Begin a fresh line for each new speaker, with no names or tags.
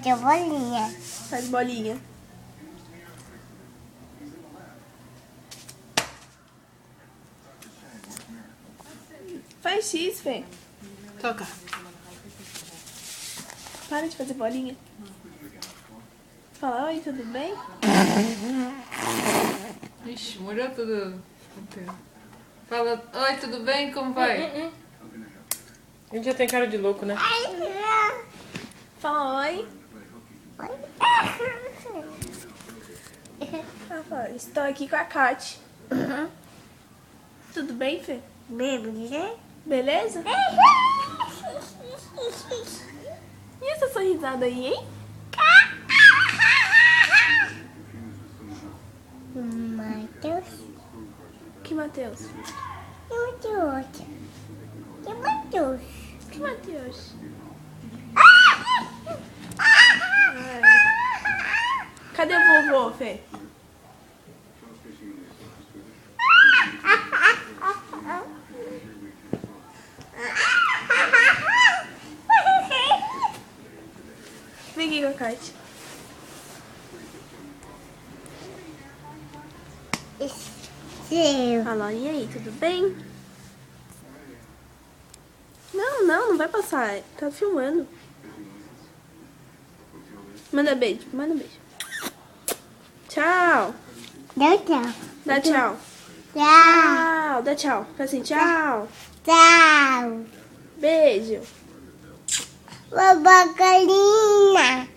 fazer bolinha.
Faz bolinha. Faz X, Fê.
Toca.
Para de fazer bolinha. Fala, oi, tudo bem?
Ixi, molhou tudo. Fala, oi, tudo bem? Como vai? Ele já tem cara de louco, né?
Fala, oi. Fala, estou aqui com a Kate. Tudo bem, Fê?
Beleza?
Beleza? E essa sorrisada aí, hein?
Matheus.
Que Matheus?
E Matheus? E Matheus?
Que Matheus? Cadê o vovô, Fê? Vem aqui com a Kate.
Sim.
Fala, e aí, tudo bem? Não vai passar. Tá filmando. Manda beijo, manda beijo. Tchau.
Dá tchau.
Dá tchau.
Tchau.
Tchau. Dá tchau. Faz assim, tchau.
Tchau.
Beijo.
Babacalinha.